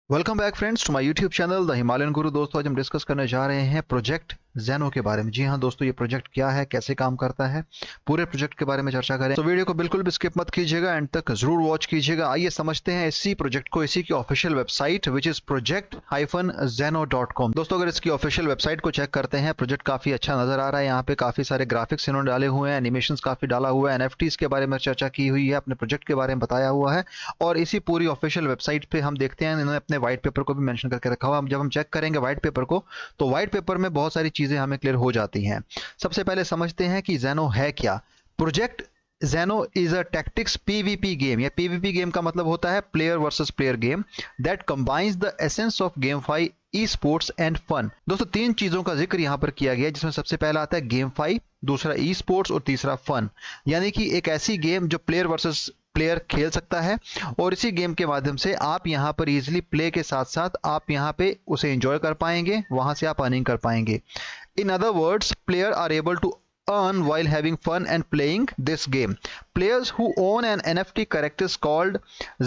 Welcome back friends to my YouTube channel the Himalayan Guru. दोस्तों आज हम डिस्कस करने जा रहे हैं प्रोजेक्ट ज़ेनो के बारे में। जी हाँ दोस्तों, ये प्रोजेक्ट क्या है, कैसे काम करता है, पूरे प्रोजेक्ट के बारे में चर्चा करें। तो वीडियो को बिल्कुल भी स्किप मत कीजिएगा, एंड तक जरूर वॉच कीजिएगा। आइए समझते हैं इसी प्रोजेक्ट को, इसी की official website which is project-zeno.com। दोस्तों अगर इसकी ऑफिशियल वेबसाइट को चेक करते हैं, प्रोजेक्ट काफी अच्छा नजर आ रहा है। यहाँ पे काफी सारे ग्राफिक्स इन्होंने डाले हुए हैं, एनिमेशन काफी डाला हुआ है, एनएफटीज के बारे में चर्चा की हुई है, अपने प्रोजेक्ट के बारे में बताया हुआ है। और इसी पूरी ऑफिशियल वेबसाइट पे हम देखते हैं इन्होंने अपने व्हाइट पेपर को भी मेंशन करके रखा हुआ है। जब हम चेक करेंगे व्हाइट पेपर को, तो व्हाइट पेपर में बहुत सारी चीजें हमें क्लियर हो जाती हैं। सबसे पहले समझते हैं कि ज़ेनो है क्या। Project Xeno is a tactics PVP game. या पीवीपी गेम का मतलब होता है player versus player game that combines the essence of GameFi esports and fun. दोस्तों तीन चीजों का जिक्र यहां पर किया गया है, जिसमें सबसे पहला आता है गेम फाई, दूसरा ई स्पोर्ट्स और तीसरा फन। यानी कि एक ऐसी गेम जो प्लेयर वर्सेस प्लेयर खेल सकता है, और इसी गेम के माध्यम से आप यहां पर इजीली प्ले के साथ साथ आप यहां पे उसे एंजॉय कर पाएंगे, वहां से आप अर्निंग कर पाएंगे। In other words, players are able to earn while having fun and playing this game. Players who own an NFT characters called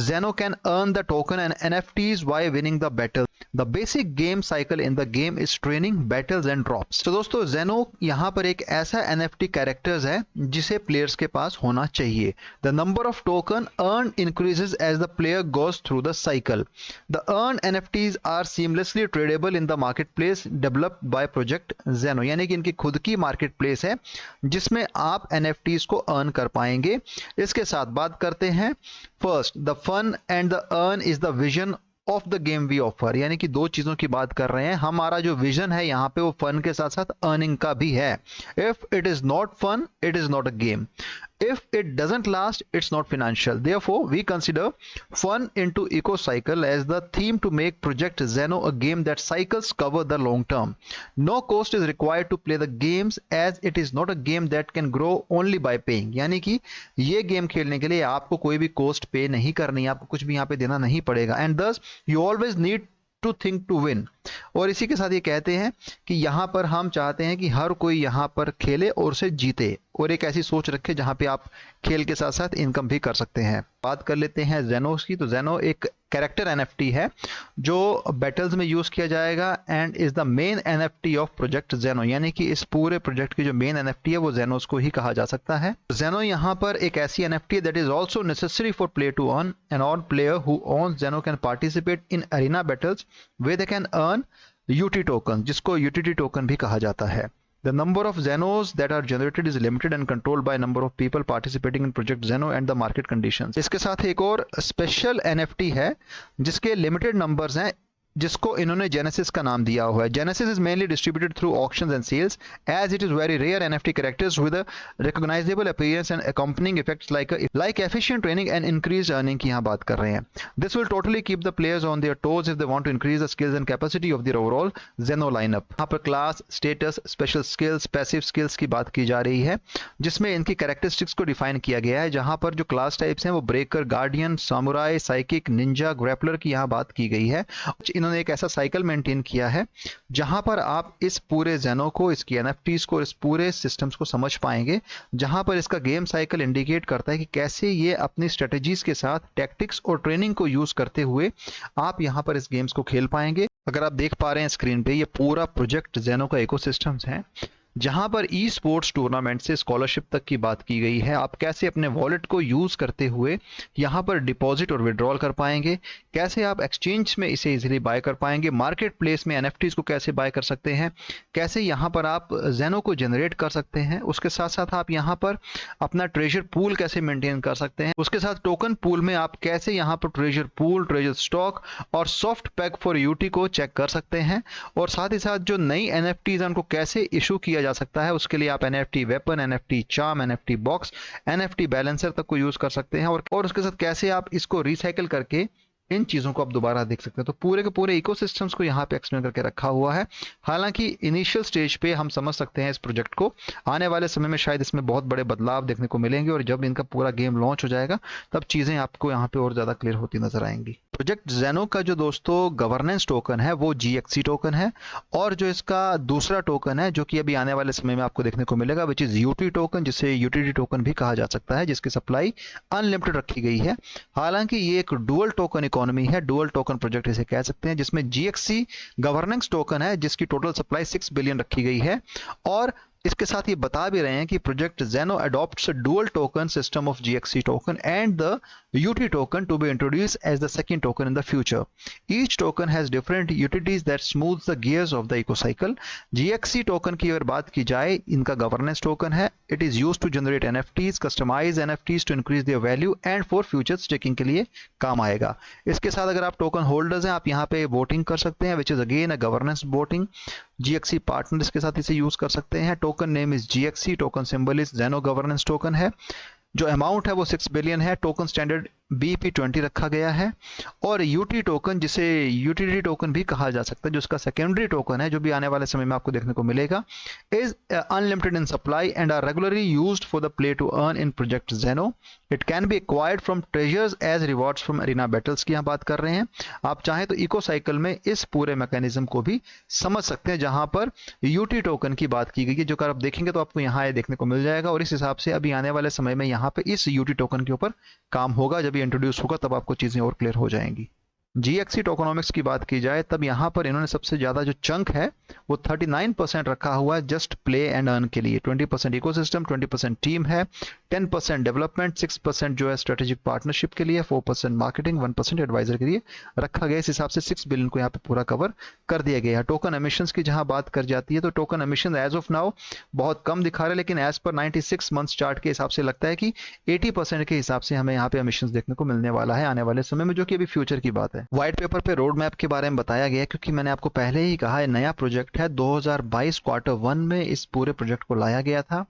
Zeno can earn the token and NFTs while winning the battle. The basic game cycle in the game is training, battles and drops. तो दोस्तों Zeno यहाँ पर एक ऐसा NFT characters है जिसे players के पास होना चाहिए। The number of token earned increases as the player goes through the cycle. The earned NFTs are seamlessly tradable in the marketplace developed by Project Zeno. यानी कि इनकी खुद की marketplace है जिसमें आप NFTs को earn कर पाएंगे। इसके साथ बात करते हैं first, the fun and the earn is the vision of the game we offer. यानी कि दो चीजों की बात कर रहे हैं। हमारा जो विजन है यहाँ पे वो फन के साथ साथ अर्निंग का भी है। If it is not fun, it is not a game. If it doesn't last, it's not financial. Therefore, we consider fun into eco cycle as the theme to make Project Zeno a game that cycles cover the long term. No cost is required to play the games as it is not a game that can grow only by paying. यानी कि ये game खेलने के लिए आपको कोई भी cost पे नहीं करनी है, आपको कुछ भी यहाँ पे देना नहीं पड़ेगा। And thus you always need to think to win. और इसी के साथ ये कहते हैं कि यहाँ पर हम चाहते हैं कि हर कोई यहाँ पर खेले और उसे जीते, और एक ऐसी सोच रखे जहाँ पे आप खेल के साथ साथ इनकम भी कर सकते हैं। बात कर लेते हैं ज़ेनो की। तो ज़ेनो एक कैरेक्टर एनएफटी है जो बैटल्स में यूज किया जाएगा and is the main NFT of project Zeno. यानी कि इस पूरे प्रोजेक्ट की जो मेन एनएफटी है वो ज़ेनोस को ही कहा जा सकता है। ज़ेनो यहाँ पर एक ऐसी NFT that is also necessary for player to earn, and all player who own Xeno can participate in arena battles way they can earn UT token, जिसको यूटीटी टोकन भी कहा जाता है। The number of Zenos that are generated is limited and controlled by number of people participating in Project Zeno and the market conditions. इसके साथ एक और special NFT है जिसके लिमिटेड नंबर्स हैं, जिसको इन्होंने जेनेसिस का नाम दिया हुआ है। Genesis is mainly distributed through auctions and sales as it is very rare NFT characters with a recognisable appearance and accompanying effects like efficient training and increase earning की यहाँ बात कर रहे हैं। This will totally keep the players on their toes if they want to increase the skills and capacity of their overall Xeno lineup. यहाँ पर class, status, special skills, passive skills की बात की जा रही है, जिसमें इनकी कैरेक्टरिस्टिक्स को डिफाइन किया गया है। जहाँ पर जो क्लास टाइप्स हैं वो breaker, guardian, samurai, psychic, Ninja, grappler की यहाँ बात की गई है। इन्होंने एक ऐसा साइकिल मेंटेन किया है जहां पर आप इस पूरे ज़ेनो को, इसकी एनएफटीज को, इस पूरे सिस्टम्स को समझ पाएंगे, जहां पर इसका गेम साइकिल इंडिकेट करता है कि कैसे ये अपनी स्ट्रेटजीज के साथ टैक्टिक्स और ट्रेनिंग को यूज करते हुए आप यहां पर इस गेम्स को खेल पाएंगे। अगर आप देख पा रहे हैं स्क्रीन पे, ये पूरा प्रोजेक्ट ज़ेनो का इकोसिस्टम्स है जहां पर ई स्पोर्ट्स टूर्नामेंट से स्कॉलरशिप तक की बात की गई है। आप कैसे अपने वॉलेट को यूज करते हुए यहां पर डिपॉजिट और विड्रॉल कर पाएंगे, कैसे आप एक्सचेंज में इसे इजीली बाय कर पाएंगे, मार्केट प्लेस में एनएफटीज को कैसे बाय कर सकते हैं, कैसे यहां पर आप ज़ेनो को जनरेट कर सकते हैं, उसके साथ साथ आप यहां पर अपना ट्रेजर पूल कैसे मेंटेन कर सकते हैं, उसके साथ टोकन पूल में आप कैसे यहां पर ट्रेजर पूल, ट्रेजर स्टॉक और सॉफ्ट पैक फॉर यूटी को चेक कर सकते हैं, और साथ ही साथ जो नई एनएफटीज हैं उनको कैसे इशू किया जा सकता है। उसके लिए आप NFT weapon, NFT charm, NFT box, NFT balancer तक को यूज कर सकते हैं, और उसके साथ कैसे आप इसको रिसाइकिल करके इन चीजों को आप दोबारा देख सकते हैं। तो पूरे के पूरे इकोसिस्टम्स को यहाँ पे एक्सप्लेन करके रखा हुआ है। हालांकि इनिशियल स्टेज पे हम समझ सकते हैं इस प्रोजेक्ट को, आने वाले समय में शायद इसमें बहुत बड़े बदलाव देखने को मिलेंगे, और जब इनका पूरा गेम लॉन्च हो जाएगा तब चीजें आपको यहाँ पे और ज्यादा क्लियर होती नजर आएंगी। प्रोजेक्ट ज़ेनो का जो दोस्तों गवर्नेंस टोकन है वो GXC टोकन है, और जो इसका दूसरा टोकन है जो कि अभी आने वाले समय में आपको देखने को मिलेगा विच इज यूटी टोकन, जिसे यूटीटी टोकन भी कहा जा सकता है, जिसकी सप्लाई अनलिमिटेड रखी गई है। हालांकि ये एक डुअल टोकन इकोनॉमी है, डुअल टोकन प्रोजेक्ट इसे कह सकते हैं, जिसमें GXC गवर्नेंस टोकन है जिसकी टोटल सप्लाई 6 बिलियन रखी गई है। और इसके साथ ये बता भी रहे हैं कि project Geno adopts dual token system of GXC token and the UT token to be introduce as the second token in the future. Each token has different utilities that smooth the gears of the ecocycle. GXC token की अगर बात की जाए, इनका governance token है। It is used to generate NFTs, customise NFTs to increase their value and for future staking के लिए काम आएगा। इसके साथ अगर आप टोकन होल्डर्स हैं, आप यहाँ पे वोटिंग कर सकते हैं, which is again a governance voting. GXC partners के साथ इसे यूज कर सकते हैं। Token name is GXC, token symbol is जेनो गवर्नेंस टोकन है। जो अमाउंट है वो 6 बिलियन है। टोकन स्टैंडर्ड BEP20 रखा गया है। और UT टोकन, जिसे यूटिलिटी टोकन भी कहा जा सकता है, जो उसका सेकेंडरी टोकन है, जो भी आने वाले समय में आपको देखने को मिलेगा, is unlimited in supply and are regularly used for the play to earn in project Geno. It can be acquired from treasures as rewards from arena battles की यहाँ बात कर रहे हैं। आप चाहें तो इको साइकिल में इस पूरे मैकेनिज्म को भी समझ सकते हैं, जहां पर UT टोकन की बात की गई है, जो कर आप देखेंगे तो आपको यहाँ देखने को मिल जाएगा। और इस हिसाब से अभी आने वाले समय में यहाँ पे इस UT टोकन के ऊपर काम होगा। जब ये इंट्रोड्यूस होगा तब आपको चीजें और क्लियर हो जाएंगी। GXC टोकोनॉमिक्स की बात की जाए, तब यहाँ पर इन्होंने सबसे ज्यादा जो चंक है वो 39% रखा हुआ है जस्ट प्ले एंड अर्न के लिए। 20% इकोसिस्टम, 20% टीम है, 10% डेवलपमेंट, 6% जो है स्ट्रेटेजिक पार्टनरशिप के लिए, 4% मार्केटिंग, 1% एडवाइजर के लिए रखा गया। इस हिसाब से 6 बिलियन को यहाँ पे पूरा कवर कर दिया गया है। टोकन एमिशंस की जहां बात कर जाती है, तो token emission as of now बहुत कम दिखा रहे हैं, लेकिन एज पर 96 मंथ्स चार्ट के हिसाब से लगता है कि 80% के हिसाब से हमें यहाँ पे एमिशंस देखने को मिलने वाला है आने वाले समय में, जो कि अभी फ्यूचर की बात है। व्हाइट पेपर पे रोड मैप के बारे में बताया गया, क्योंकि मैंने आपको पहले ही कहा है नया प्रोजेक्ट है। 2022 Q1 में इस पूरे प्रोजेक्ट को लाया गया था।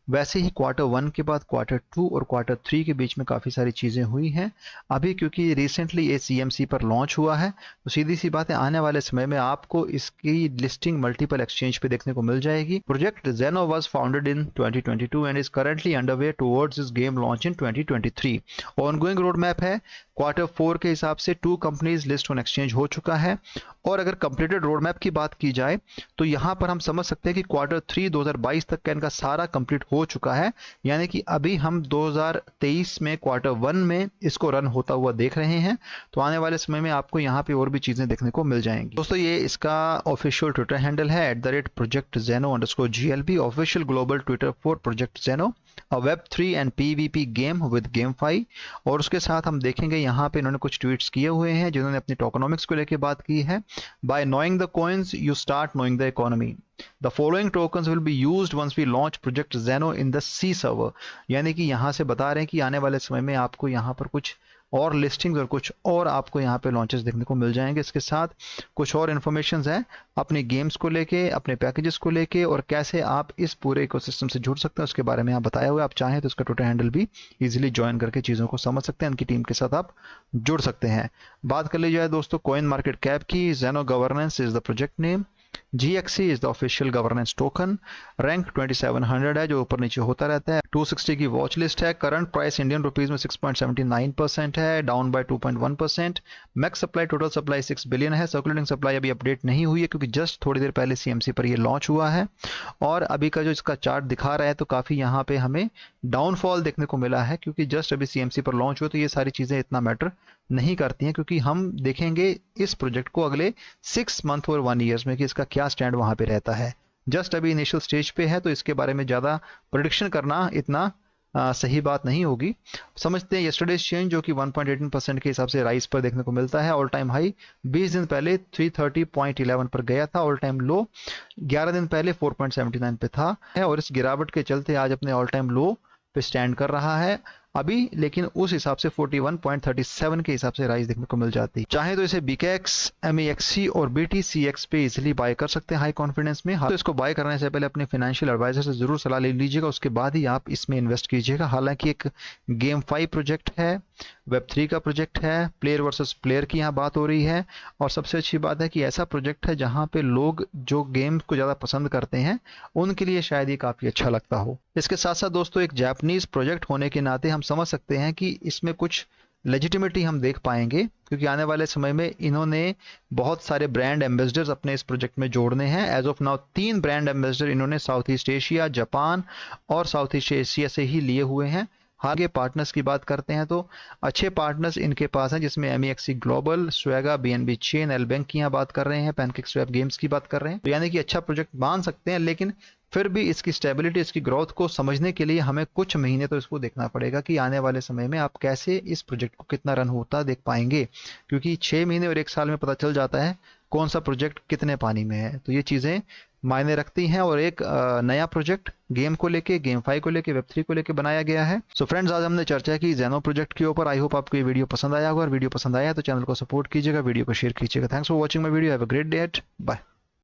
वैसे ही Q1 के बाद Q2 और Q3 के बीच में काफ़ी सारी चीज़ें हुई हैं। अभी क्योंकि रिसेंटली ये CMC पर लॉन्च हुआ है, तो सीधी सी बात है आने वाले समय में आपको इसकी लिस्टिंग मल्टीपल एक्सचेंज पे देखने को मिल जाएगी। प्रोजेक्ट जेनो was founded in 2022 and is currently underway towards this game launch in 2023। Ongoing road map है। Q4 के हिसाब से 2 कंपनीज लिस्ट ऑन एक्सचेंज हो चुका है। और अगर कंप्लीटेड रोड मैप की बात की जाए, तो यहां पर हम समझ सकते हैं कि Q3 2022 तक का इनका सारा कंप्लीट हो चुका है। यानी कि अभी हम 2023 में Q1 में इसको रन होता हुआ देख रहे हैं। तो आने वाले समय में आपको यहाँ पे और भी चीजें देखने को मिल जाएंगी। दोस्तों, ये इसका ऑफिशियल ट्विटर हैंडल है @projectzeno_glb, official global Twitter for project जेनो, अ Web3 and PvP game with GameFi। और उसके साथ हम देखेंगे यहाँ पे इन्होंने कुछ ट्वीट्स किए हुए हैं जिन्होंने अपनी टोकनॉमिक्स को लेकर बात की है। By knowing the coins you start knowing the economy. The following tokens will be used once we launch project Xeno in the C server. यानी कि यहाँ से बता रहे हैं कि आने वाले समय में आपको यहाँ पर कुछ और लिस्टिंग्स और कुछ और आपको यहाँ पे लॉन्चेस देखने को मिल जाएंगे। इसके साथ कुछ और इन्फॉर्मेशन है अपने गेम्स को लेके, अपने पैकेजेस को लेके, और कैसे आप इस पूरे इकोसिस्टम से जुड़ सकते हैं उसके बारे में यहाँ बताया हुआ है। आप चाहें तो इसका ट्विटर हैंडल भी इजीली ज्वाइन करके चीज़ों को समझ सकते हैं, उनकी टीम के साथ आप जुड़ सकते हैं। बात कर ली जाए दोस्तों कॉइन मार्केट कैप की, जेनो governance is the project name, GXC is the official governance token, rank 2700 है जो ऊपर नीचे होता रहता है, 260 की वॉच लिस्ट है, करंट प्राइस इंडियन रुपीज में 6.79% है, down by 2.1%, max supply total supply 6 billion है, सर्कुलेटिंग सप्लाई अभी अपडेट नहीं हुई है क्योंकि जस्ट थोड़ी देर पहले CMC पर ये लॉन्च हुआ है। और अभी का जो इसका चार्ट दिखा रहा है तो काफ़ी यहाँ पे हमें डाउनफॉल देखने को मिला है, क्योंकि जस्ट अभी CMC पर लॉन्च हुआ, तो ये सारी चीज़ें इतना मैटर नहीं करती हैं, क्योंकि हम देखेंगे इस प्रोजेक्ट को अगले 6 मंथ और 1 ईयर्स में कि इसका क्या स्टैंड वहां पे रहता है। जस्ट अभी इनिशियल स्टेज पे है, तो इसके बारे में ज़्यादा प्रोडिक्शन करना इतना सही बात नहीं होगी। समझते हैं यस्टरडेज चेंज जो कि 1.18% के हिसाब से राइज पर देखने को मिलता है। ऑल टाइम हाई 20 दिन पहले 330.11 पर गया था, ऑल टाइम लो 11 दिन पहले 4.79 पे था, और इस गिरावट के चलते आज अपने ऑल टाइम लो पे स्टैंड कर रहा है अभी, लेकिन उस हिसाब से 41.37 के हिसाब से राइज देखने को मिल जाती है। चाहे तो इसे BKX, MEXC और BTCX पे इजीली बाय कर सकते हैं हाई कॉन्फिडेंस में। तो इसको बाय करने से पहले अपने फाइनेंशियल एडवाइजर से जरूर सलाह ले लीजिएगा, उसके बाद ही आप इसमें इन्वेस्ट कीजिएगा। हालांकि एक GameFi प्रोजेक्ट है, Web3 का प्रोजेक्ट है, प्लेयर वर्सेस प्लेयर की यहाँ बात हो रही है, और सबसे अच्छी बात है कि ऐसा प्रोजेक्ट है जहाँ पे लोग जो गेम को ज़्यादा पसंद करते हैं उनके लिए शायद ये काफ़ी अच्छा लगता हो। इसके साथ साथ दोस्तों एक जापानीज प्रोजेक्ट होने के नाते हम समझ सकते हैं कि इसमें कुछ लेजिटिमिटी हम देख पाएंगे, क्योंकि आने वाले समय में इन्होंने बहुत सारे ब्रांड एम्बेसडर्स अपने इस प्रोजेक्ट में जोड़ने हैं। As of now 3 brand ambassador इन्होंने साउथ ईस्ट एशिया, जापान और साउथ ईस्ट एशिया से ही लिए हुए हैं। आगे पार्टनर्स की बात करते हैं तो अच्छे पार्टनर्स इनके पास हैं, जिसमें MEXC global, Swega, BNB chain, L bank की यहाँ बात कर रहे हैं, पैनकेक स्वैप गेम्स की बात कर रहे हैं। तो यानी कि अच्छा प्रोजेक्ट मान सकते हैं, लेकिन फिर भी इसकी स्टेबिलिटी, इसकी ग्रोथ को समझने के लिए हमें कुछ महीने तो इसको देखना पड़ेगा कि आने वाले समय में आप कैसे इस प्रोजेक्ट को कितना रन होता देख पाएंगे, क्योंकि 6 महीने और 1 साल में पता चल जाता है कौन सा प्रोजेक्ट कितने पानी में है। तो ये चीज़ें मायने रखती हैं। और एक नया प्रोजेक्ट गेम को लेके, गेमफाई को लेके, वेब3 को लेके बनाया गया है। सो फ्रेंड्स, आज हमने चर्चा की जेनो प्रोजेक्ट के ऊपर। आई होप आपको ये वीडियो पसंद आया होगा, और वीडियो पसंद आया तो चैनल को सपोर्ट कीजिएगा, वीडियो को शेयर कीजिएगा। Thanks for watching my video. Have a great day. Bye.